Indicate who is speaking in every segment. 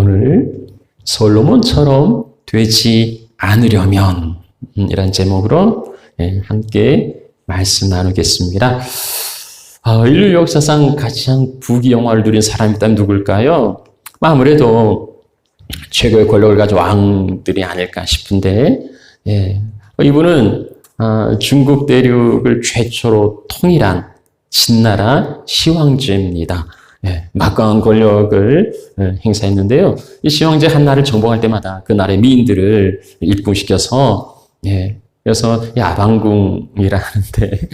Speaker 1: 오늘 솔로몬처럼 되지 않으려면 이런 제목으로 함께 말씀 나누겠습니다. 인류 역사상 가장 부귀영화를 누린 사람이 있다면 누굴까요? 아무래도 최고의 권력을 가진 왕들이 아닐까 싶은데, 이분은 중국 대륙을 최초로 통일한 진나라 시황제입니다. 막강한 권력을 행사했는데요. 이 시황제 한 나라를 정복할 때마다 그 나라의 미인들을 입궁시켜서, 그래서 이 아방궁이라는데,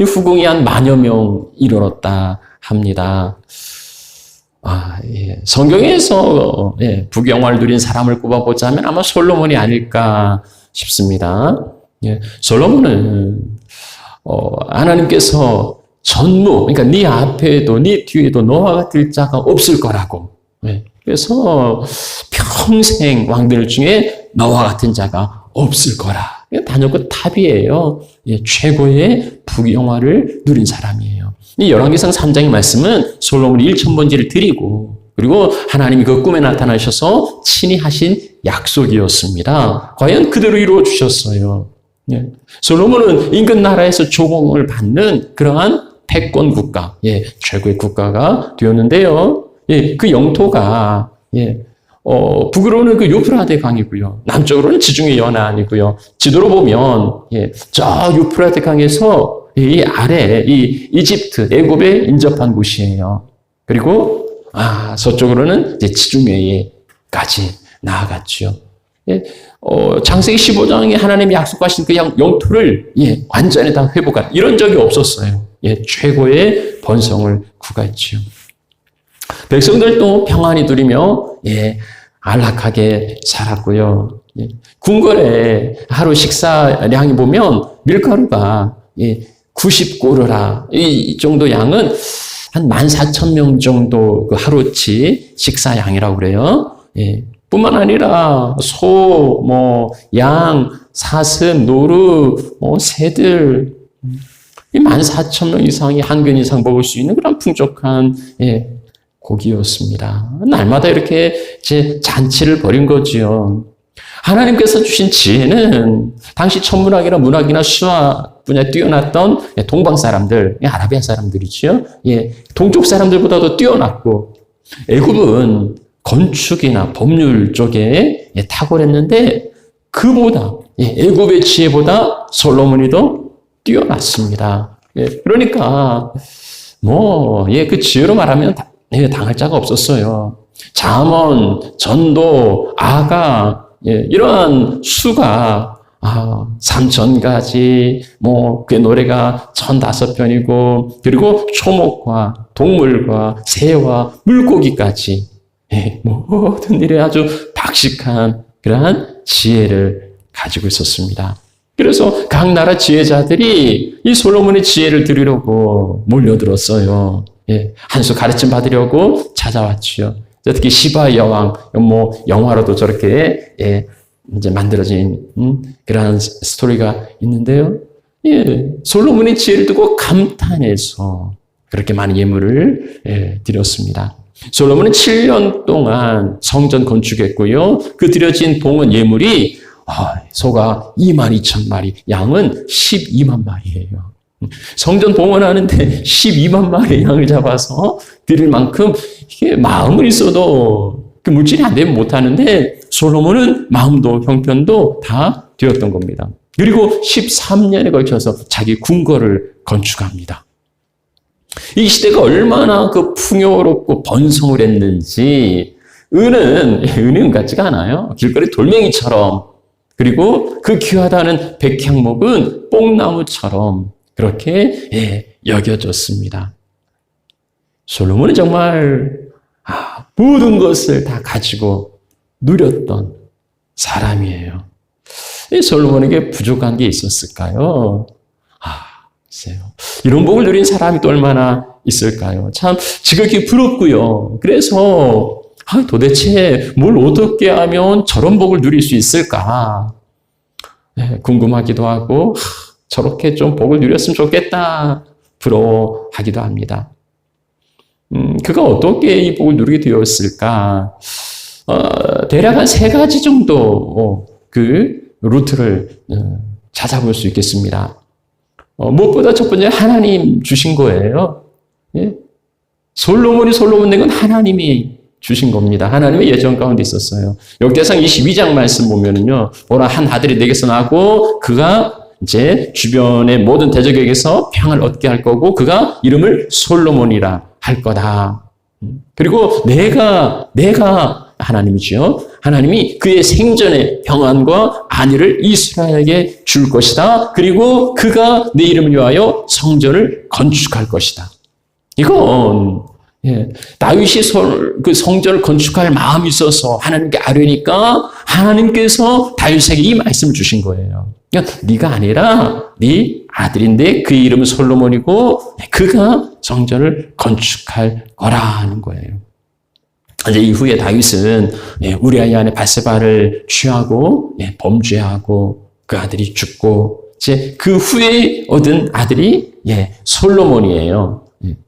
Speaker 1: 이 후궁이 한 10,000여 명 이르렀다 합니다. 성경에서 부귀영화를 누린 사람을 꼽아보자면 아마 솔로몬이 아닐까 싶습니다. 솔로몬은 하나님께서 전무, 그러니까 네 앞에도 네 뒤에도 너와 같을 자가 없을 거라고. 그래서 평생 왕들 중에 너와 같은 자가 없을 거라. 단연코 답이에요. 최고의 부귀영화를 누린 사람이에요. 이 열왕기상 3장의 말씀은 솔로몬이 1,000번제를 드리고, 그리고 하나님이 그 꿈에 나타나셔서 친히 하신 약속이었습니다. 과연 그대로 이루어 주셨어요. 솔로몬은 인근 나라에서 조공을 받는 그러한 패권 국가, 최고의 국가가 되었는데요. 그 영토가, 북으로는 그 유프라데 강이고요. 남쪽으로는 지중해 연안이고요. 지도로 보면, 저 유프라데 강에서 이 아래, 이 이집트, 애굽에 인접한 곳이에요. 그리고, 서쪽으로는 이제 지중해까지 나아갔죠. 창세기 15장에 하나님이 약속하신 그 영토를, 완전히 다 회복한, 이런 적이 없었어요. 최고의 번성을 구가했지요. 백성들도 평안히 누리며 안락하게 살았고요. 궁궐에 하루 식사량이 보면 밀가루가 90고르라 이 정도 양은 한 14,000명 정도 그 하루치 식사량이라고 그래요. 뿐만 아니라 소, 양, 사슴, 노루, 새들 14,000명 이상이 한 근 이상 먹을 수 있는 그런 풍족한 고기였습니다. 날마다 이렇게 이제 잔치를 벌인 거지요. 하나님께서 주신 지혜는 당시 천문학이나 문학이나 수학 분야에 뛰어났던 동방 사람들, 아라비아 사람들이지요. 동쪽 사람들보다도 뛰어났고, 애굽은 건축이나 법률 쪽에 탁월했는데 그보다 애굽의 지혜보다 솔로몬이 더 뛰어났습니다. 그러니까 그 지혜로 말하면 당할 자가 없었어요. 잠언, 전도, 아가 이러한 수가 3,000가지, 그 노래가 1,005편이고, 그리고 초목과 동물과 새와 물고기까지 모든 일에 아주 박식한 그러한 지혜를 가지고 있었습니다. 그래서 각 나라 지혜자들이 이 솔로몬의 지혜를 들으려고 몰려들었어요. 한 수 가르침 받으려고 찾아왔지요. 특히 시바의 여왕, 영화로도 저렇게 이제 만들어진 그러한 스토리가 있는데요. 솔로몬의 지혜를 두고 감탄해서 그렇게 많은 예물을 드렸습니다. 솔로몬은 7년 동안 성전 건축했고요. 그 드려진 봉헌 예물이 소가 22,000마리, 양은 12만 마리예요. 성전 봉헌하는데 12만 마리의 양을 잡아서 드릴 만큼 이게 마음은 있어도 그 물질이 안 되면 못하는데 솔로몬은 마음도 형편도 다 되었던 겁니다. 그리고 13년에 걸쳐서 자기 궁궐을 건축합니다. 이 시대가 얼마나 그 풍요롭고 번성을 했는지 은은 같지가 않아요. 길거리 돌멩이처럼, 그리고 그 귀하다는 백향목은 뽕나무처럼 그렇게 여겨졌습니다. 솔로몬은 정말 모든 것을 다 가지고 누렸던 사람이에요. 이 솔로몬에게 부족한 게 있었을까요? 글쎄요. 이런 복을 누린 사람이 또 얼마나 있을까요? 참 지극히 부럽고요. 그래서 도대체 뭘 어떻게 하면 저런 복을 누릴 수 있을까? 궁금하기도 하고 저렇게 좀 복을 누렸으면 좋겠다 부러워하기도 합니다. 그가 어떻게 이 복을 누리게 되었을까? 대략 한 3가지 정도 그 루트를 찾아볼 수 있겠습니다. 무엇보다 첫 번째 하나님 주신 거예요. 예? 솔로몬이 솔로몬 된 건 하나님이 주신 겁니다. 하나님의 예정 가운데 있었어요. 역대상 22장 말씀 보면은요, 보라 한 아들이 내게서 나고 그가 이제 주변의 모든 대적에게서 평을 얻게 할 거고 그가 이름을 솔로몬이라 할 거다. 그리고 내가 하나님이죠. 하나님이 그의 생전의 평안과 안위를 이스라엘에게 줄 것이다. 그리고 그가 내 이름을 위하여 성전을 건축할 것이다. 이건 다윗이 그 성전을 건축할 마음이 있어서 하나님께 아뢰니까 하나님께서 다윗에게 이 말씀을 주신 거예요. 그러니까 네가 아니라 네 아들인데 그의 이름은 솔로몬이고 그가 성전을 건축할 거라는 거예요. 이제 이후에 다윗은 우리아의 아내 바세바를 취하고 범죄하고 그 아들이 죽고 이제 그 후에 얻은 아들이 솔로몬이에요.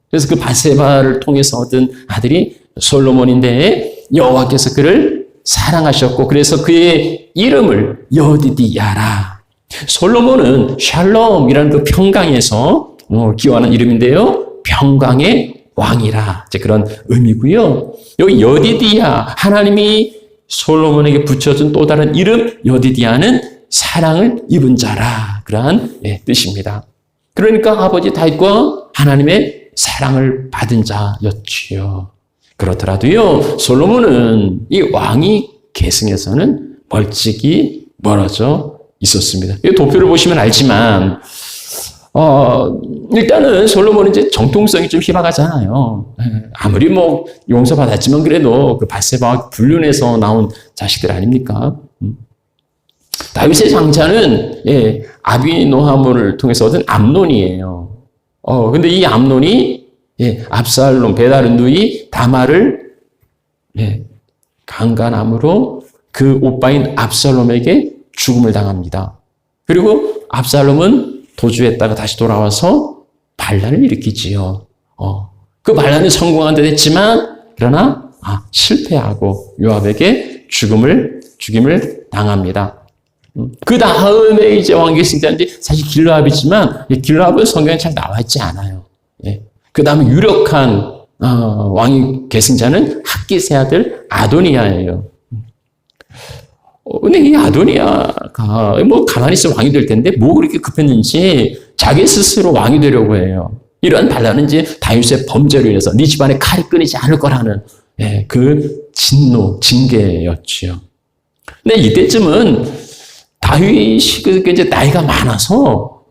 Speaker 1: 그래서 그 바세바를 통해서 얻은 아들이 솔로몬인데 여호와께서 그를 사랑하셨고 그래서 그의 이름을 여디디야라. 솔로몬은 샬롬이라는 그 평강에서 기원한 이름인데요. 평강의 왕이라 이제 그런 의미고요. 여기 여디디야 하나님이 솔로몬에게 붙여준 또 다른 이름 여디디야는 사랑을 입은 자라 그러한 뜻입니다. 그러니까 아버지 다윗과 하나님의 사랑을 받은 자였지요. 그렇더라도요 솔로몬은 이 왕위 계승에서는 멀찍이 멀어져 있었습니다. 이 도표를 보시면 알지만 일단은 솔로몬은 이제 정통성이 좀 희박하잖아요. 아무리 뭐 용서받았지만 그래도 그 바세바와 불륜해서 나온 자식들 아닙니까? 다윗의 장자는 아비노함을 통해서 얻은 암논이에요. 근데 이 암논이 압살롬 베다른 누이 다말을 강간함으로 그 오빠인 압살롬에게 죽음을 당합니다. 그리고 압살롬은 도주했다가 다시 돌아와서 반란을 일으키지요. 그 반란이 성공한 듯 했지만 그러나 실패하고 요압에게 죽임을 당합니다. 그 다음에 이제 왕위 계승자인데 사실 길르압이지만 길르압은 성경에 잘 나와 있지 않아요. 그 다음에 유력한 왕위 계승자는 학깃의 아들 아도니아예요. 근데 이 아도니아가 뭐 가만히 있으면 왕이 될 텐데 뭐 그렇게 급했는지 자기 스스로 왕이 되려고 해요. 이러한 반란은 이제 다윗의 범죄로 인해서 네 집안에 칼이 끊이지 않을 거라는 그 진노, 징계였지요. 근데 이때쯤은 다윗이 이제 나이가 많아서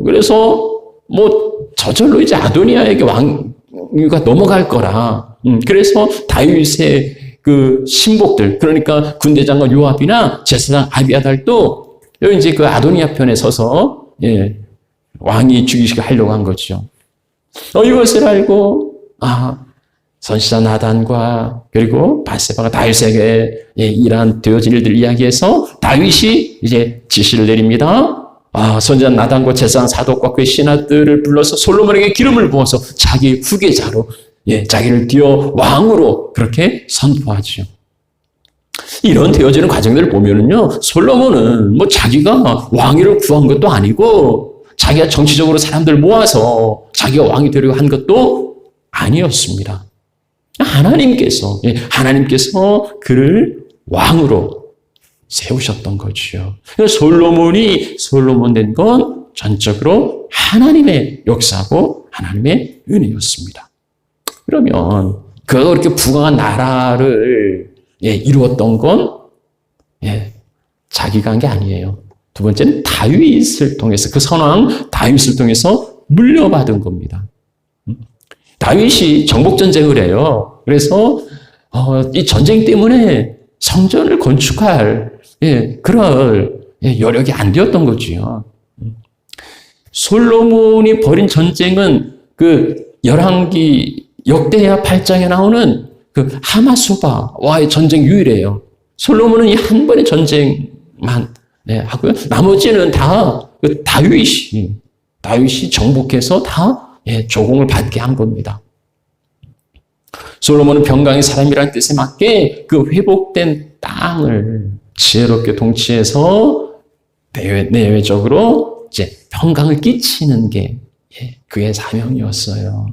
Speaker 1: 그래서 뭐 저절로 이제 아도니아에게 왕위가 넘어갈 거라. 그래서 다윗의 그 신복들, 그러니까 군대장관 요압이나 제사장 아비아달도 여기 이제 그 아도니아 편에 서서 왕이 죽이시게 하려고 한 거죠. 이것을 알고 선지자 나단과 그리고 바세바가 다윗에게 이러한 되어진 일들 이야기해서 다윗이 이제 지시를 내립니다. 선지자 나단과 제사장 사독과 그의 신하들을 불러서 솔로몬에게 기름을 부어서 자기 후계자로 자기를 뒤어 왕으로 그렇게 선포하죠. 이런 되어지는 과정들을 보면은요, 솔로몬은 뭐 자기가 왕위를 구한 것도 아니고, 자기가 정치적으로 사람들 모아서 자기가 왕이 되려고 한 것도 아니었습니다. 하나님께서 그를 왕으로 세우셨던 거지요. 솔로몬이 솔로몬 된 건 전적으로 하나님의 역사고 하나님의 은혜였습니다. 그러면 그가 그렇게 부강한 나라를 이루었던 건 자기가 한 게 아니에요. 두 번째는 다윗을 통해서 그 선왕 다윗을 통해서 물려받은 겁니다. 다윗이 정복전쟁을 해요. 그래서 이 전쟁 때문에 성전을 건축할 그럴 여력이 안 되었던 거지요. 솔로몬이 벌인 전쟁은 그 열왕기 역대하 8장에 나오는 그 하마소바와의 전쟁 유일해요. 솔로몬은 이 한 번의 전쟁만 하고요. 나머지는 다 그 다윗이 정복해서 다 조공을 받게 한 겁니다. 솔로몬은 평강의 사람이라는 뜻에 맞게 그 회복된 땅을 지혜롭게 통치해서 내외적으로 이제 평강을 끼치는 게 그의 사명이었어요.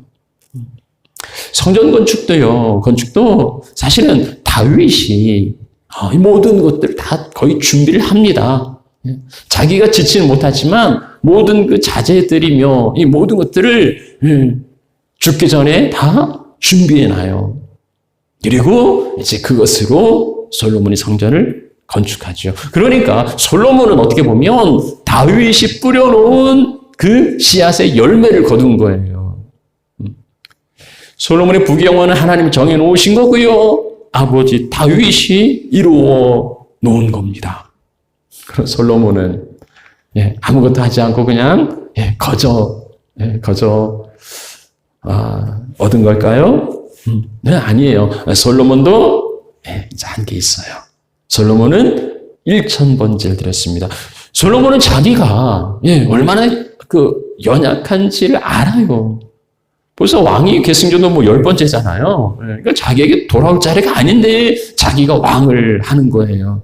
Speaker 1: 성전 건축도 사실은 다윗이 이 모든 것들 다 거의 준비를 합니다. 자기가 지치는 못하지만 모든 그 자재들이며 이 모든 것들을 죽기 전에 다 준비해놔요. 그리고 이제 그것으로 솔로몬이 성전을 건축하죠. 그러니까 솔로몬은 어떻게 보면 다윗이 뿌려놓은 그 씨앗의 열매를 거둔 거예요. 솔로몬의 부귀영화는 하나님이 정해놓으신 거고요. 아버지 다윗이 이루어 놓은 겁니다. 그럼 솔로몬은 아무것도 하지 않고 그냥 거저 얻은 걸까요? 네, 아니에요. 솔로몬도 이제 한게 있어요. 솔로몬은 1000번제를 드렸습니다. 솔로몬은 자기가 얼마나 그 연약한지를 알아요. 벌써 왕이 계승전도 10번째잖아요. 그러니까 자기에게 돌아올 자리가 아닌데 자기가 왕을 하는 거예요.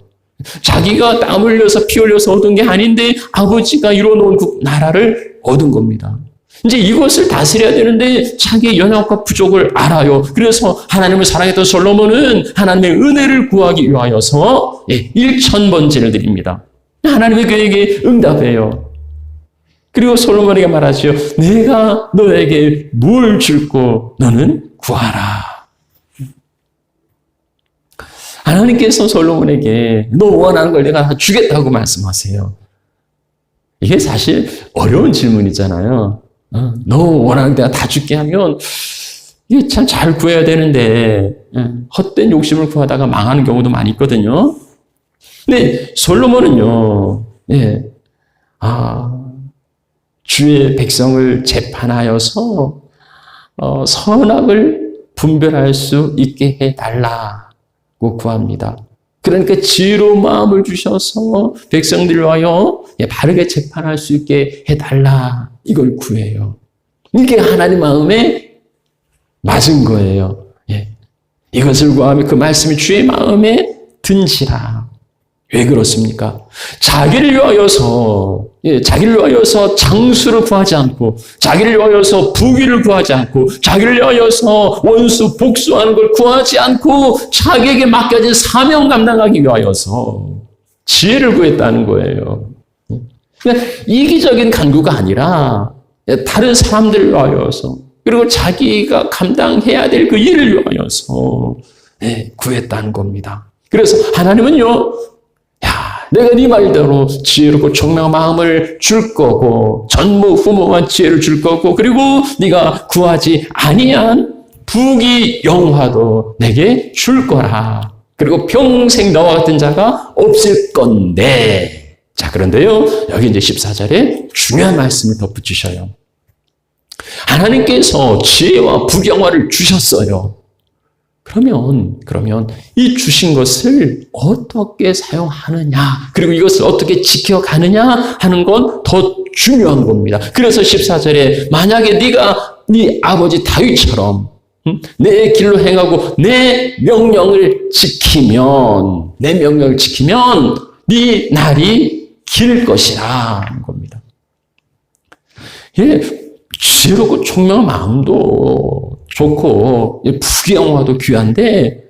Speaker 1: 자기가 땀 흘려서 피 흘려서 얻은 게 아닌데 아버지가 이뤄놓은 그 나라를 얻은 겁니다. 이제 이것을 다스려야 되는데 자기의 연약과 부족을 알아요. 그래서 하나님을 사랑했던 솔로몬은 하나님의 은혜를 구하기 위하여서 1000번제를 드립니다. 하나님이 그에게 응답해요. 그리고 솔로몬에게 말하죠. 내가 너에게 뭘 줄고 너는 구하라. 하나님께서 솔로몬에게 너 원하는 걸 내가 다 주겠다고 말씀하세요. 이게 사실 어려운 질문이잖아요. 너 원하는 거 내가 다 줄게 하면 이게 참 잘 구해야 되는데 헛된 욕심을 구하다가 망하는 경우도 많이 있거든요. 근데 솔로몬은요. 주의 백성을 재판하여서 선악을 분별할 수 있게 해달라고 구합니다. 그러니까 지혜로운 마음을 주셔서 백성들을 위하여 바르게 재판할 수 있게 해달라 이걸 구해요. 이게 하나님 마음에 맞은 거예요. 이것을 구하면 그 말씀이 주의 마음에 든지라. 왜 그렇습니까? 자기를 위하여서 장수를 구하지 않고, 자기를 위하여서 부귀를 구하지 않고, 자기를 위하여서 원수 복수하는 걸 구하지 않고, 자기에게 맡겨진 사명 감당하기 위하여서 지혜를 구했다는 거예요. 그러니까 이기적인 간구가 아니라 다른 사람들을 위하여서, 그리고 자기가 감당해야 될 그 일을 위하여서 구했다는 겁니다. 그래서 하나님은요, 내가 네 말대로 지혜롭고 총명한 마음을 줄 거고 전무후무한 지혜를 줄 거고 그리고 네가 구하지 아니한 부귀 영화도 내게 줄 거라. 그리고 평생 너와 같은 자가 없을 건데. 자, 그런데요. 여기 이제 14절에 중요한 말씀을 덧붙이셔요. 하나님께서 지혜와 부귀 영화를 주셨어요. 그러면 이 주신 것을 어떻게 사용하느냐, 그리고 이것을 어떻게 지켜가느냐 하는 건 더 중요한 겁니다. 그래서 14절에 만약에 네가 네 아버지 다윗처럼 내 길로 행하고 내 명령을 지키면 네 날이 길 것이라 하는 겁니다. 지혜롭고 총명한 마음도 좋고 부귀영화도 귀한데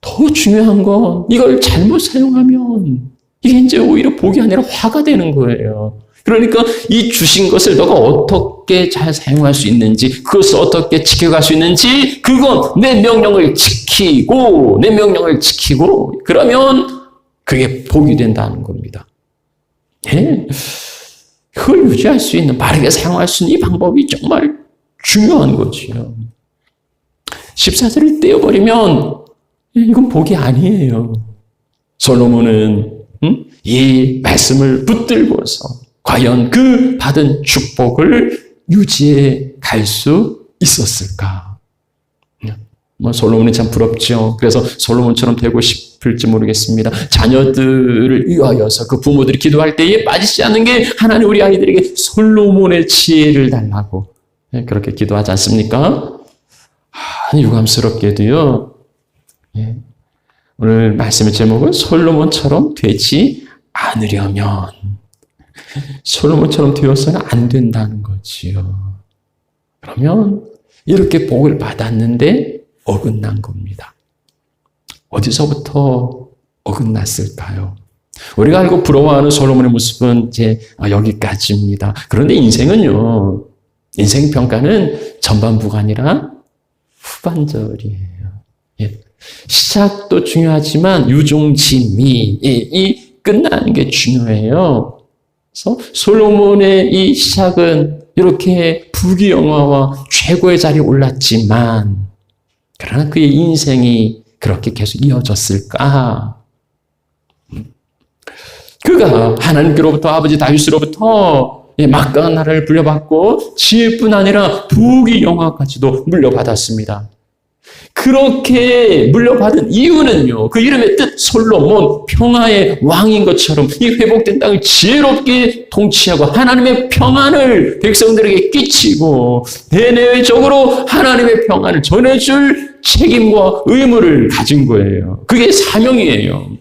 Speaker 1: 더 중요한 건 이걸 잘못 사용하면 이게 이제 오히려 복이 아니라 화가 되는 거예요. 그러니까 이 주신 것을 너가 어떻게 잘 사용할 수 있는지, 그것을 어떻게 지켜갈 수 있는지, 그건 내 명령을 지키고 그러면 그게 복이 된다는 겁니다. 그걸 유지할 수 있는, 바르게 사용할 수 있는 이 방법이 정말 중요한 거지요. 14절을 떼어버리면 이건 복이 아니에요. 솔로몬은 이 말씀을 붙들고서 과연 그 받은 축복을 유지해 갈 수 있었을까? 솔로몬이 참 부럽죠. 그래서 솔로몬처럼 되고 싶을지 모르겠습니다. 자녀들을 위하여서 그 부모들이 기도할 때에 빠지지 않는 게 하나님 우리 아이들에게 솔로몬의 지혜를 달라고 그렇게 기도하지 않습니까? 유감스럽게도요. 예. 오늘 말씀의 제목은 솔로몬처럼 되지 않으려면 솔로몬처럼 되어서는 안 된다는 거지요. 그러면 이렇게 복을 받았는데 어긋난 겁니다. 어디서부터 어긋났을까요? 우리가 알고 부러워하는 솔로몬의 모습은 이제 여기까지입니다. 그런데 인생은요, 인생 평가는 전반부가 아니라 후반절이에요. 예. 시작도 중요하지만 유종지미, 이 끝나는 게 중요해요. 그래서 솔로몬의 이 시작은 이렇게 부귀영화와 최고의 자리에 올랐지만, 그러나 그의 인생이 그렇게 계속 이어졌을까? 그가 하나님께로부터 아버지 다윗으로부터 막강한 나라를 물려받고 지혜뿐 아니라 부귀영화까지도 물려받았습니다. 그렇게 물려받은 이유는요, 그 이름의 뜻 솔로몬, 평화의 왕인 것처럼 이 회복된 땅을 지혜롭게 통치하고 하나님의 평안을 백성들에게 끼치고 대내적으로 하나님의 평안을 전해줄 책임과 의무를 가진 거예요. 그게 사명이에요.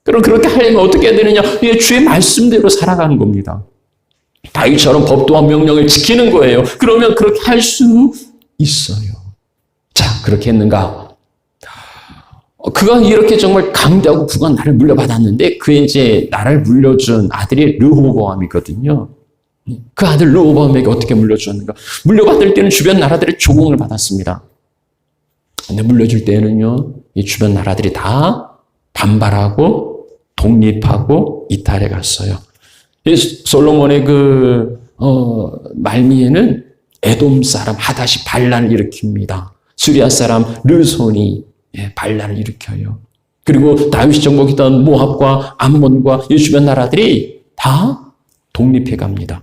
Speaker 1: 그럼 그렇게 하려면 어떻게 해야 되느냐? 이게 주의 말씀대로 살아가는 겁니다. 다윗처럼 법도와 명령을 지키는 거예요. 그러면 그렇게 할 수 있어요. 자, 그렇게 했는가? 그가 이렇게 정말 강대하고 부강한 나라를 물려받았는데 그의 이제 나라를 물려준 아들이 르호보암이거든요. 그 아들 르호보암에게 어떻게 물려주었는가? 물려받을 때는 주변 나라들의 조공을 받았습니다. 근데 물려줄 때는요, 이 주변 나라들이 다 반발하고 독립하고 이탈해 갔어요. 솔로몬의 말미에는 에돔 사람 하닷이 반란을 일으킵니다. 수리아 사람 르손이 반란을 일으켜요. 그리고 다윗이 정복했던 모압과 암몬과 이 주변 나라들이 다 독립해 갑니다.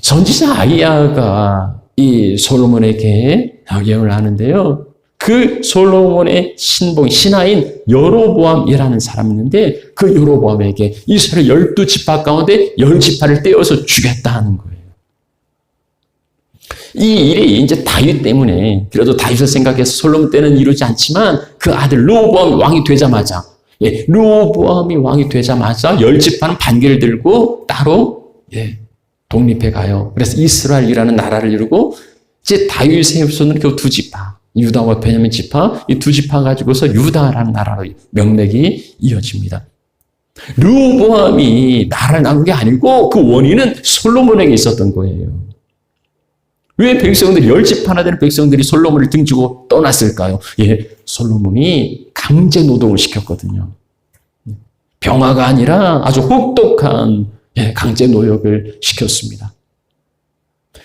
Speaker 1: 선지자 아이야가 이 솔로몬에게 예언을 하는데요. 그 솔로몬의 신하인 여로보암이라는 사람이 있는데 그 여로보암에게 이스라엘 12지파 가운데 10지파를 떼어서 주겠다는 거예요. 이 일이 이제 다윗 때문에, 그래도 다윗을 생각해서 솔로몬 때는 이루지 않지만 그 아들 르호보암이 왕이 되자마자, 르호보암이 왕이 되자마자 10지파는 반기를 들고 따로 독립해 가요. 그래서 이스라엘이라는 나라를 이루고 이제 다윗의 후손은 그 2지파, 유다와 베냐민 지파, 이 2지파 가지고서 유다라는 나라로 명맥이 이어집니다. 르호보암이 나라를 나눈 게 아니고 그 원인은 솔로몬에게 있었던 거예요. 왜 백성들이 10지파나 되는 백성들이 솔로몬을 등지고 떠났을까요? 솔로몬이 강제 노동을 시켰거든요. 병화가 아니라 아주 혹독한 강제 노역을 시켰습니다.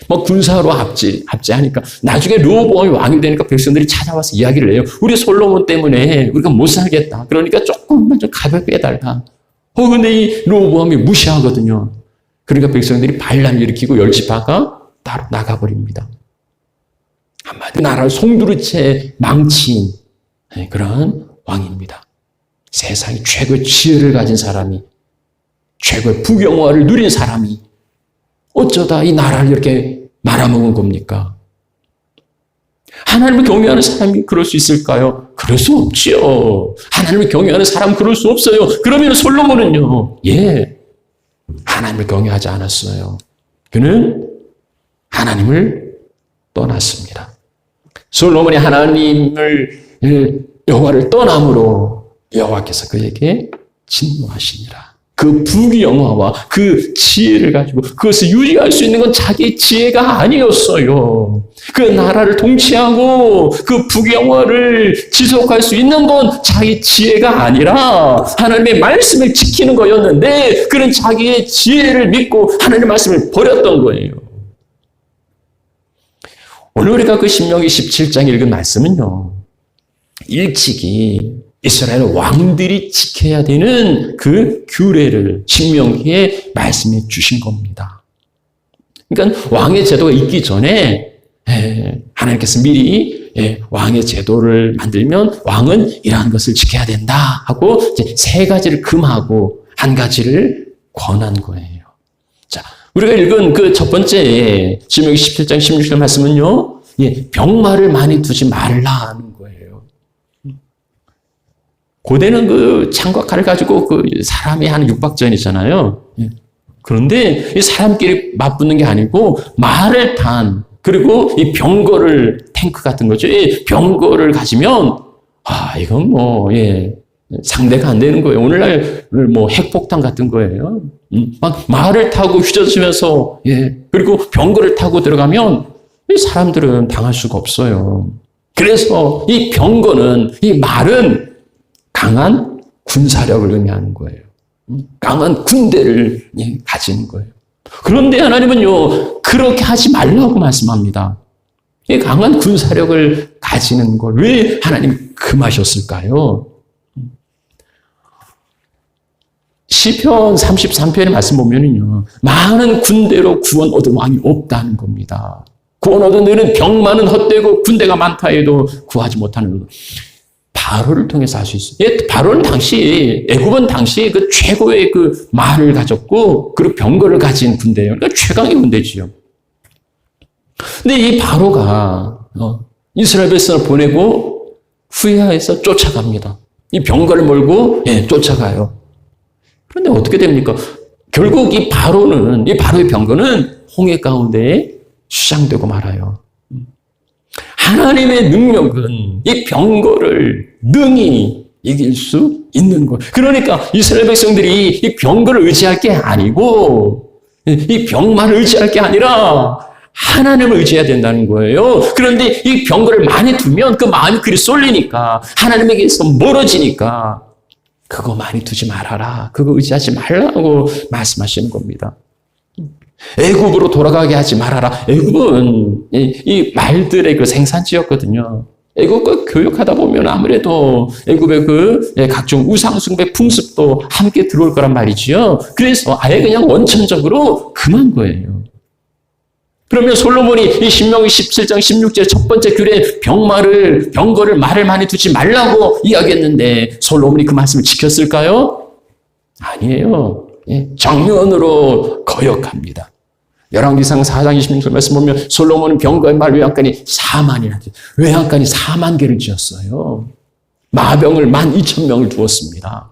Speaker 1: 군사로 합제하니까 나중에 르호보암이 왕이 되니까 백성들이 찾아와서 이야기를 해요. 우리 솔로몬 때문에 우리가 못 살겠다. 그러니까 조금만 좀 가볍게 해달라. 근데 이 르호보암이 무시하거든요. 그러니까 백성들이 반란을 일으키고 10지파가 따로 나가버립니다. 한마디로 나라를 송두리째 망친 그런 왕입니다. 세상에 최고의 지혜를 가진 사람이, 최고의 부경화를 누린 사람이 어쩌다 이 나라를 이렇게 말아먹은 겁니까? 하나님을 경외하는 사람이 그럴 수 있을까요? 그럴 수 없지요. 하나님을 경외하는 사람은 그럴 수 없어요. 그러면 솔로몬은요, 하나님을 경외하지 않았어요. 그는 하나님을 떠났습니다. 솔로몬이 여호와를 떠남으로 여호와께서 그에게 진노하시니라. 그 부귀영화와 그 지혜를 가지고 그것을 유지할 수 있는 건 자기의 지혜가 아니었어요. 그 나라를 통치하고 그 부귀영화를 지속할 수 있는 건 자기 지혜가 아니라 하나님의 말씀을 지키는 거였는데 그는 자기의 지혜를 믿고 하나님의 말씀을 버렸던 거예요. 오늘 우리가 그 신명기 17장 읽은 말씀은요, 일찍이 이스라엘 왕들이 지켜야 되는 그 규례를 신명기에 말씀해 주신 겁니다. 그러니까 왕의 제도가 있기 전에 하나님께서 미리 왕의 제도를 만들면 왕은 이러한 것을 지켜야 된다 하고 이제 3가지를 금하고 1가지를 권한 거예요. 자, 우리가 읽은 그 첫 번째 신명기 17장 16절 말씀은요, 병마를 많이 두지 말라는 거예요. 고대는 그 창과 칼을 가지고 그 사람이 하는 육박전이잖아요. 그런데 이 사람끼리 맞붙는 게 아니고 말을 탄, 그리고 이 병거를, 탱크 같은 거죠. 이 병거를 가지면 이건 상대가 안 되는 거예요. 오늘날 핵폭탄 같은 거예요. 막 말을 타고 휘저으면서 그리고 병거를 타고 들어가면 이 사람들은 당할 수가 없어요. 그래서 이 병거는, 이 말은 강한 군사력을 의미하는 거예요. 강한 군대를 가지는 거예요. 그런데 하나님은요, 그렇게 하지 말라고 말씀합니다. 이 강한 군사력을 가지는 걸 왜 하나님 금하셨을까요? 시편 33편의 말씀 보면은요, 많은 군대로 구원 얻은 왕이 없다는 겁니다. 구원 얻은 너희는 병 많은 헛되고 군대가 많다 해도 구하지 못하는 바로를 통해서 할 수 있어요. 바로는 당시, 애굽은 당시 그 최고의 그 말을 가졌고, 그리고 병거를 가진 군대예요. 그러니까 최강의 군대지요. 근데 이 바로가 이스라엘 백성을 보내고 후회해서 쫓아갑니다. 이 병거를 몰고 쫓아가요. 그런데 어떻게 됩니까? 결국 이 바로의 병거는 홍해 가운데에 수장되고 말아요. 하나님의 능력은 이 병거를 능히 이길 수 있는 것. 그러니까 이스라엘 백성들이 이 병거를 의지할 게 아니고, 이 병만을 의지할 게 아니라 하나님을 의지해야 된다는 거예요. 그런데 이 병거를 많이 두면 그 마음이 그리 쏠리니까, 하나님에게서 멀어지니까 그거 많이 두지 말아라. 그거 의지하지 말라고 말씀하시는 겁니다. 애굽으로 돌아가게 하지 말아라. 애굽은 이 말들의 그 생산지였거든요. 애굽과 교육하다 보면 아무래도 애굽의 그 각종 우상숭배 풍습도 함께 들어올 거란 말이지요. 그래서 아예 그냥 원천적으로 금한 거예요. 그러면 솔로몬이 이 신명기 17장 16절 첫 번째 규례 병거를 말을 많이 두지 말라고 이야기했는데 솔로몬이 그 말씀을 지켰을까요? 아니에요. 정면으로 거역합니다. 열왕기상 4장 26절 말씀 보면 솔로몬은 병거의 말 외양간이 4만이나 외양간이 4만 개를 지었어요. 마병을 12,000명을 두었습니다.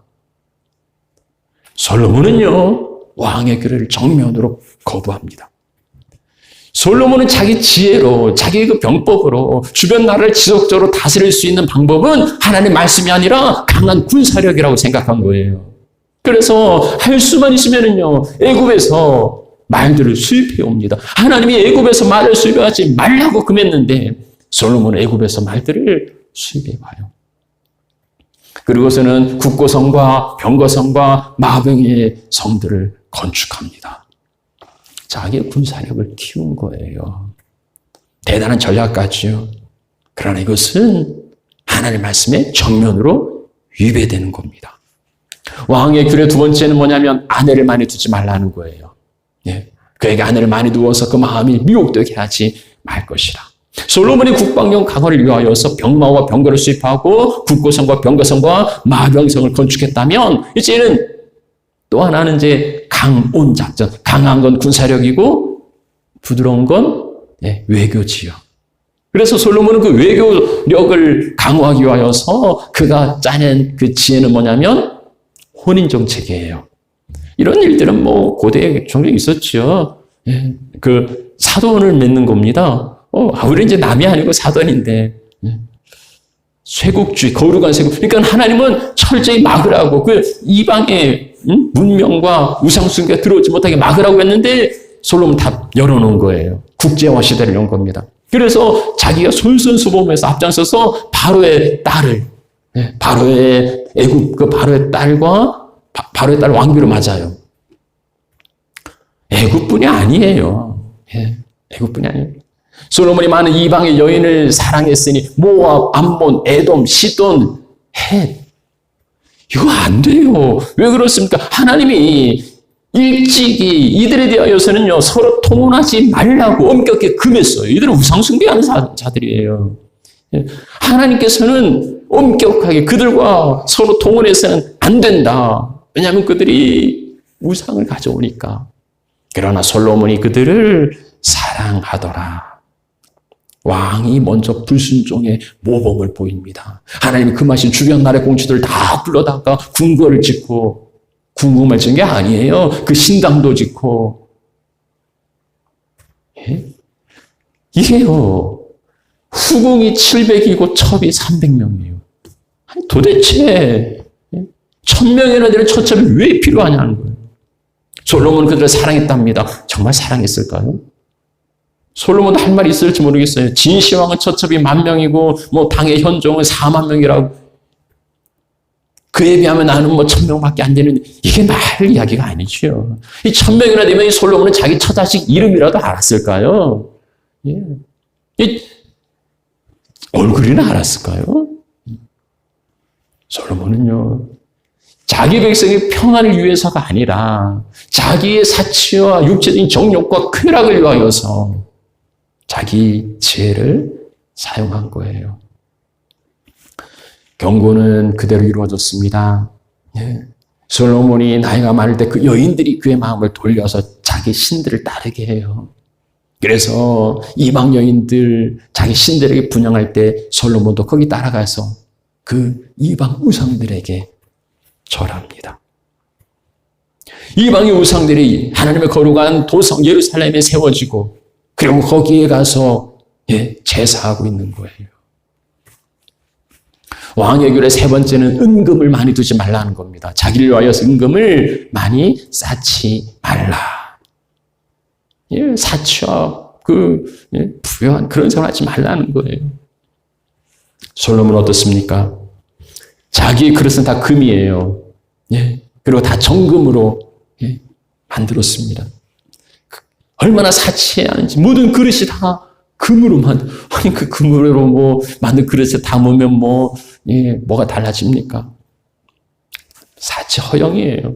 Speaker 1: 솔로몬은요, 왕의 규례를 정면으로 거부합니다. 솔로몬은 자기 지혜로, 자기의 그 병법으로 주변 나라를 지속적으로 다스릴 수 있는 방법은 하나님의 말씀이 아니라 강한 군사력이라고 생각한 거예요. 그래서 할 수만 있으면은요, 애굽에서 말들을 수입해 옵니다. 하나님이 애굽에서 말을 수입하지 말라고 금했는데 솔로몬은 애굽에서 말들을 수입해 와요. 그리고서는 국고성과 병거성과 마병의 성들을 건축합니다. 자기의 군사력을 키운 거예요. 대단한 전략가지요. 그러나 이것은 하나님의 말씀에 정면으로 위배되는 겁니다. 왕의 규례 두 번째는 뭐냐면 아내를 많이 두지 말라는 거예요. 그에게 아내를 많이 두어서 그 마음이 미혹되게 하지 말 것이라. 솔로몬이 국방용 강화를 위하여서 병마와 병거를 수입하고 국고성과 병거성과 마병성을 건축했다면 이제는 또 하나는 이제 강온 작전. 강한 건 군사력이고 부드러운 건 외교지요. 그래서 솔로몬은 그 외교력을 강화하기 위하여서 그가 짜낸 그 지혜는 뭐냐면 혼인정책이에요. 이런 일들은 고대에 종종 있었죠. 그 사돈을 맺는 겁니다. 우리 이제 남이 아니고 사돈인데. 쇄국주의, 거룩한 쇄국. 그러니까 하나님은 철저히 막으라고 그 이방의 문명과 우상숭배가 들어오지 못하게 막으라고 했는데 솔로몬 다 열어놓은 거예요. 국제화 시대를 연 겁니다. 그래서 자기가 솔선수범해서 앞장서서 바로의 딸을, 바로의 애굽 그 바로의 딸과 바로의 딸 왕비로 맞아요. 애굽뿐이 아니에요. 애굽뿐이 아니에요. 솔로몬이 많은 이방의 여인을 사랑했으니 모압, 암몬, 에돔, 시돈, 헷. 이거 안 돼요. 왜 그렇습니까? 하나님이 일찍이 이들에 대하여서는요, 서로 통혼하지 말라고 엄격히 금했어요. 이들은 우상숭배하는 자들이에요. 하나님께서는 엄격하게 그들과 서로 통혼해서는 안 된다. 왜냐하면 그들이 우상을 가져오니까. 그러나 솔로몬이 그들을 사랑하더라. 왕이 먼저 불순종의 모범을 보입니다. 하나님이 금하신 주변 나라의 공주들 다 불러다가 궁궐을 짓고, 궁궐만 짓는 게 아니에요. 그 신당도 짓고. 예? 이게요, 후궁이 700이고 첩이 300명이에요. 도대체 1000명이나 되는 처첩이 왜 필요하냐는 거예요. 솔로몬은 그들을 사랑했답니다. 정말 사랑했을까요? 솔로몬도 할 말이 있을지 모르겠어요. 진시황은 처첩이 10,000명이고 뭐 당의 현종은 40,000명이라고. 그에 비하면 나는 뭐 1000명밖에 안 되는, 이게 말 이야기가 아니죠. 이 1000명이나 되면 이 솔로몬은 자기 처자식 이름이라도 알았을까요? 예. 이 얼굴이나 알았을까요? 솔로몬은요, 자기 백성의 평안을 위해서가 아니라 자기의 사치와 육체적인 정욕과 쾌락을 위하여서 자기 지혜를 사용한 거예요. 경고는 그대로 이루어졌습니다. 예. 솔로몬이 나이가 많을 때 그 여인들이 그의 마음을 돌려서 자기 신들을 따르게 해요. 그래서 이방 여인들 자기 신들에게 분양할 때 솔로몬도 거기 따라가서 그 이방 우상들에게 절합니다. 이방의 우상들이 하나님의 거룩한 도성 예루살렘에 세워지고, 그리고 거기에 가서 제사하고 있는 거예요. 왕의 규례 세 번째는 은금을 많이 두지 말라는 겁니다. 자기를 위하여서 은금을 많이 쌓지 말라. 사치와 부유한 그런 생활하지 말라는 거예요. 솔로몬은 어떻습니까? 자기의 그릇은 다 금이에요. 그리고 다 정금으로 만들었습니다. 얼마나 사치해야 하는지, 모든 그릇이 다 금으로 아니 그 금으로 뭐 만든 그릇에 담으면 뭐가 달라집니까? 사치 허영이에요.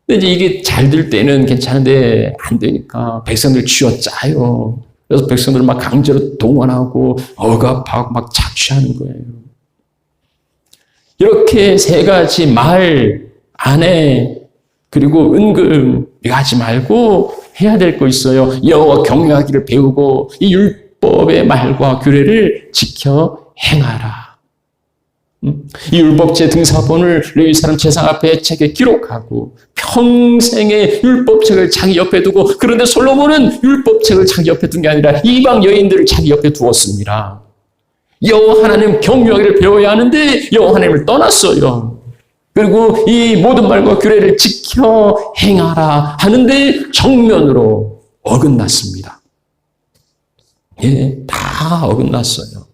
Speaker 1: 근데 이제 이게 잘 될 때는 괜찮은데 안 되니까 백성들 쥐어짜요. 그래서 백성들 막 강제로 동원하고 억압하고 막 착취하는 거예요. 이렇게 세 가지 말, 아내, 그리고 은금, 이거 하지 말고 해야 될 거 있어요. 여호와 경외하기를 배우고 이 율법의 말과 규례를 지켜 행하라. 이 율법제 등사본을 레위 사람 제사 앞에 책에 기록하고 평생의 율법책을 자기 옆에 두고, 그런데 솔로몬은 율법책을 자기 옆에 둔 게 아니라 이방 여인들을 자기 옆에 두었습니다. 여호와 하나님 경외하기를 배워야 하는데 여호와 하나님을 떠났어요. 그리고 이 모든 말과 규례를 지켜 행하라 하는데 정면으로 어긋났습니다. 다 어긋났어요.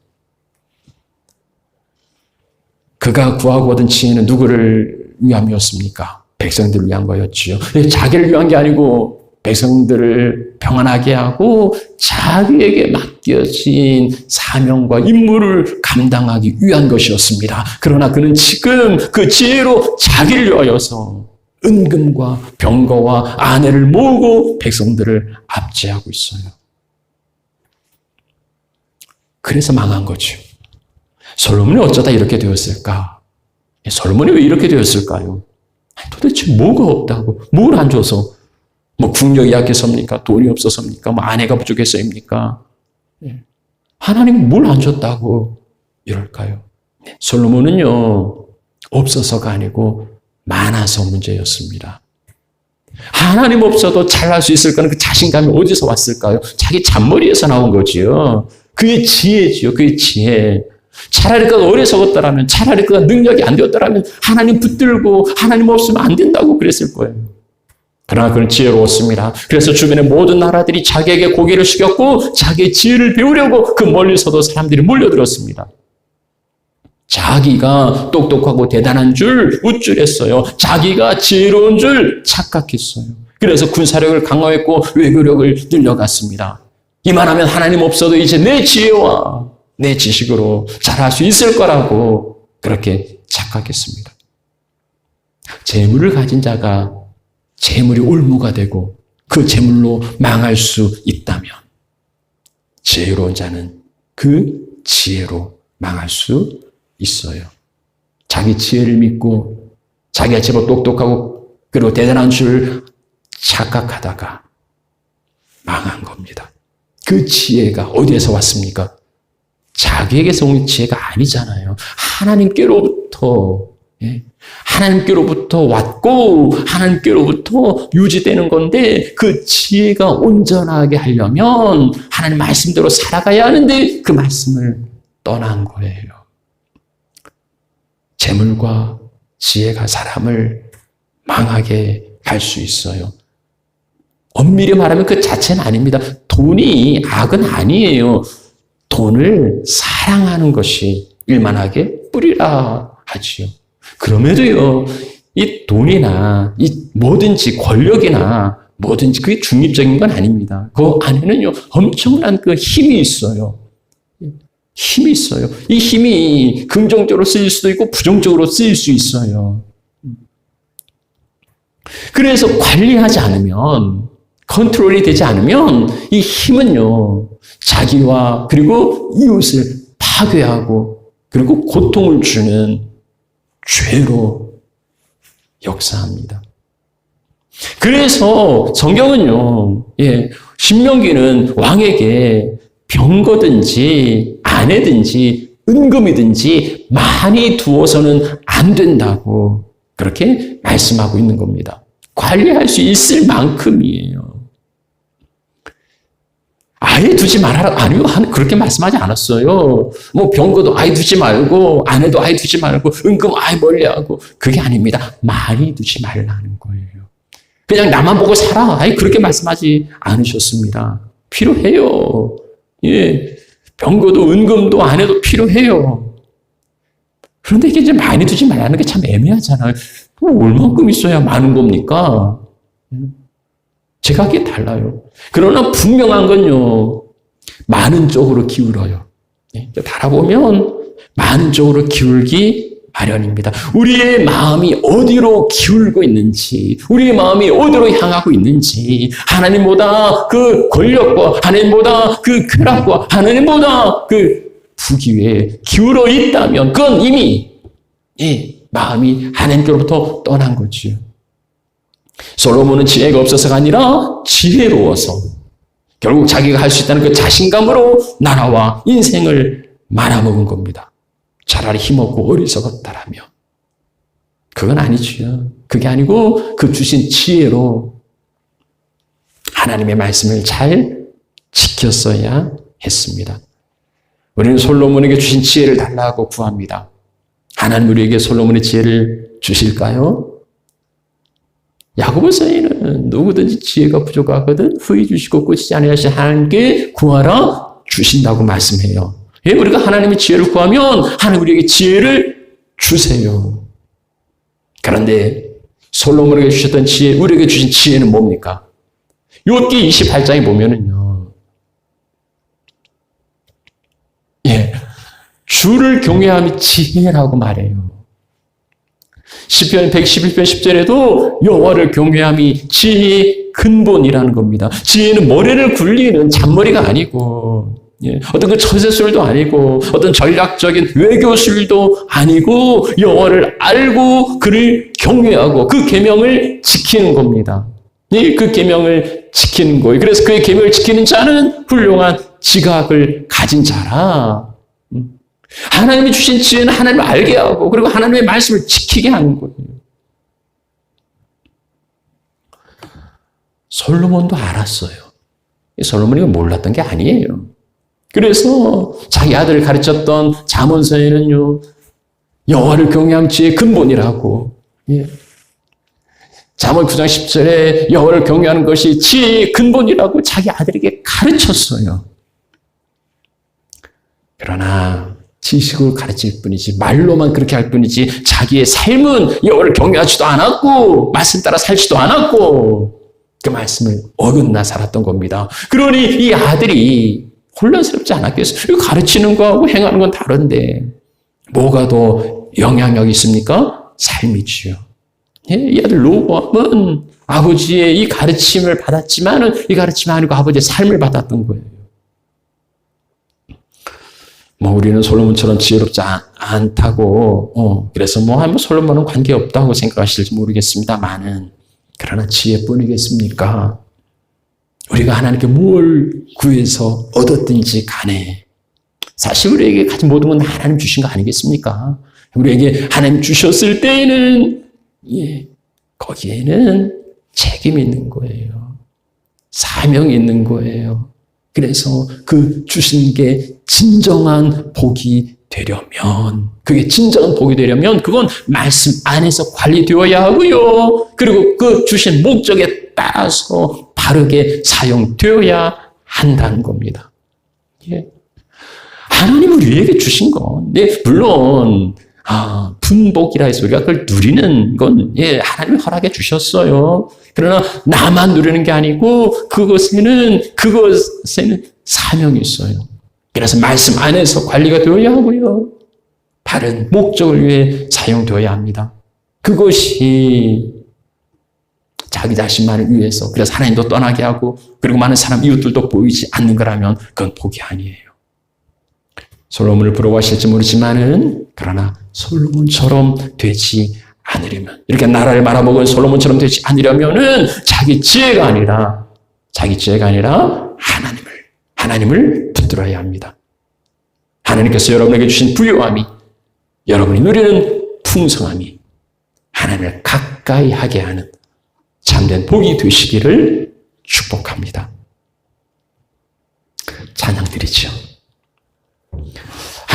Speaker 1: 그가 구하고 얻은 지혜는 누구를 위함이었습니까? 백성들을 위한 거였지요. 자기를 위한 게 아니고 백성들을 평안하게 하고 자기에게 맡겨진 사명과 임무를 감당하기 위한 것이었습니다. 그러나 그는 지금 그 지혜로 자기를 위하여서 은금과 병거와 아내를 모으고 백성들을 압제하고 있어요. 그래서 망한 거죠. 솔로몬이 어쩌다 이렇게 되었을까? 솔로몬이 왜 이렇게 되었을까요? 도대체 뭐가 없다고? 뭘 안 줘서? 뭐 국력이 약해서입니까? 돈이 없어서입니까? 뭐 아내가 부족해서입니까? 하나님은 뭘 안 줬다고 이럴까요? 솔로몬은요, 없어서가 아니고 많아서 문제였습니다. 하나님 없어도 잘할 수 있을 거는 그 자신감이 어디서 왔을까요? 자기 잔머리에서 나온 거지요. 그의 지혜지요. 그의 지혜. 차라리 그가 어리석었더라면, 차라리 그가 능력이 안 되었더라면 하나님 붙들고 하나님 없으면 안 된다고 그랬을 거예요. 그러나 그는 지혜로웠습니다. 그래서 주변의 모든 나라들이 자기에게 고개를 숙였고 자기의 지혜를 배우려고 그 멀리서도 사람들이 몰려들었습니다. 자기가 똑똑하고 대단한 줄 우쭐했어요. 자기가 지혜로운 줄 착각했어요. 그래서 군사력을 강화했고 외교력을 늘려갔습니다. 이만하면 하나님 없어도 이제 내 지혜와 내 지식으로 잘할 수 있을 거라고 그렇게 착각했습니다. 재물을 가진 자가 재물이 올무가 되고 그 재물로 망할 수 있다면 지혜로운 자는 그 지혜로 망할 수 있어요. 자기 지혜를 믿고 자기가 제법 똑똑하고 그리고 대단한 줄 착각하다가 망한 겁니다. 그 지혜가 어디에서 왔습니까? 자기에게서 온 지혜가 아니잖아요. 하나님께로부터, 하나님께로부터 왔고 하나님께로부터 유지되는 건데, 그 지혜가 온전하게 하려면 하나님 말씀대로 살아가야 하는데 그 말씀을 떠난 거예요. 재물과 지혜가 사람을 망하게 할 수 있어요. 엄밀히 말하면 그 자체는 아닙니다. 돈이 악은 아니에요. 돈을 사랑하는 것이 일만하게 뿌리라 하지요. 그럼에도요, 이 돈이나 이 뭐든지 권력이나 뭐든지 그게 중립적인 건 아닙니다. 그 안에는요, 엄청난 그 힘이 있어요. 힘이 있어요. 이 힘이 긍정적으로 쓰일 수도 있고 부정적으로 쓰일 수 있어요. 그래서 관리하지 않으면, 컨트롤이 되지 않으면 이 힘은요, 자기와 그리고 이웃을 파괴하고 그리고 고통을 주는 죄로 역사합니다. 그래서 성경은요, 신명기는 왕에게 병거든지 아내든지 은금이든지 많이 두어서는 안 된다고 그렇게 말씀하고 있는 겁니다. 관리할 수 있을 만큼이에요. 아예 두지 말아라. 아니요, 그렇게 말씀하지 않았어요. 뭐 병거도 아예 두지 말고 아내도 아예 두지 말고 은금 아예 멀리하고, 그게 아닙니다. 많이 두지 말라는 거예요. 그냥 나만 보고 살아. 아예 그렇게 말씀하지 않으셨습니다. 필요해요. 병거도 은금도 아내도 필요해요. 그런데 이게 이제 많이 두지 말라는 게 참 애매하잖아요. 얼만큼 있어야 많은 겁니까? 제가 하기에 달라요. 그러나 분명한 건요, 많은 쪽으로 기울어요. 달아보면 많은 쪽으로 기울기 마련입니다. 우리의 마음이 어디로 기울고 있는지, 우리의 마음이 어디로 향하고 있는지, 하나님보다 그 권력과 하나님보다 그 쾌락과 하나님보다 그 부귀에 기울어 있다면 그건 이미 마음이 하나님께로부터 떠난 거지요. 솔로몬은 지혜가 없어서가 아니라 지혜로워서 결국 자기가 할 수 있다는 그 자신감으로 나라와 인생을 말아먹은 겁니다. 차라리 힘없고 어리석었다라며. 그건 아니지요. 그게 아니고 그 주신 지혜로 하나님의 말씀을 잘 지켰어야 했습니다. 우리는 솔로몬에게 주신 지혜를 달라고 구합니다. 하나님 우리에게 솔로몬의 지혜를 주실까요? 야고보서에는 누구든지 지혜가 부족하거든 후히 주시고 꾸짖지 아니하신 하나님께 구하라 주신다고 말씀해요. 우리가 하나님의 지혜를 구하면 하나님 우리에게 지혜를 주세요. 그런데 솔로몬에게 주셨던 지혜, 우리에게 주신 지혜는 뭡니까? 욥기 28장에 보면은요, 주를 경외함이 지혜라고 말해요. 시편 111편 10절에도 여호와를 경외함이 지혜의 근본이라는 겁니다. 지혜는 머리를 굴리는 잔머리가 아니고, 어떤 그 처세술도 아니고, 어떤 전략적인 외교술도 아니고, 여호와를 알고 그를 경외하고 그 계명을 지키는 겁니다. 그 계명을 지키는 거예요. 그래서 그의 계명을 지키는 자는 훌륭한 지각을 가진 자라. 하나님이 주신 지혜는 하나님을 알게 하고 그리고 하나님의 말씀을 지키게 하는 거예요. 솔로몬도 알았어요. 솔로몬이 몰랐던 게 아니에요. 그래서 자기 아들을 가르쳤던 잠언서에는요, 여호와를 경외함 지혜의 근본이라고. 잠언 9장 10절에 여호와를 경외하는 것이 지혜의 근본이라고 자기 아들에게 가르쳤어요. 그러나 지식으로 가르칠 뿐이지, 말로만 그렇게 할 뿐이지, 자기의 삶은 여호와를 경외하지도 않았고 말씀 따라 살지도 않았고 그 말씀을 어긋나 살았던 겁니다. 그러니 이 아들이 혼란스럽지 않았겠어요? 가르치는 거하고 행하는 건 다른데 뭐가 더 영향력이 있습니까? 삶이지요. 이 아들 로보암은 아버지의 이 가르침을 받았지만 이 가르침이 아니고 아버지의 삶을 받았던 거예요. 우리는 솔로몬처럼 지혜롭지 않다고, 그래서 솔로몬은 관계없다고 생각하실지 모르겠습니다만은, 그러나 지혜뿐이겠습니까? 우리가 하나님께 뭘 구해서 얻었든지 간에 사실 우리에게 가진 모든 건 하나님 주신 거 아니겠습니까? 우리에게 하나님 주셨을 때에는 거기에는 책임이 있는 거예요. 사명이 있는 거예요. 그래서 그 주신 게 진정한 복이 되려면, 그게 진정한 복이 되려면 그건 말씀 안에서 관리되어야 하고요. 그리고 그 주신 목적에 따라서 바르게 사용되어야 한다는 겁니다. 하나님은 우리에게 주신 건, 물론 분복이라 해서 우리가 그걸 누리는 건 하나님이 허락해 주셨어요. 그러나 나만 누리는 게 아니고 그것에는 사명이 있어요. 그래서 말씀 안에서 관리가 되어야 하고요. 바른 목적을 위해 사용되어야 합니다. 그것이 자기 자신만을 위해서, 그래서 하나님도 떠나게 하고 그리고 많은 사람 이웃들도 보이지 않는 거라면 그건 복이 아니에요. 솔로몬을 부러워하실지 모르지만은 그러나 솔로몬처럼 되지 않으려면, 이렇게 나라를 말아먹은 솔로몬처럼 되지 않으려면은 자기 지혜가 아니라 하나님을 붙들어야 합니다. 하나님께서 여러분에게 주신 부요함이, 여러분이 누리는 풍성함이 하나님을 가까이 하게 하는 참된 복이 되시기를 축복합니다. 찬양 드리죠.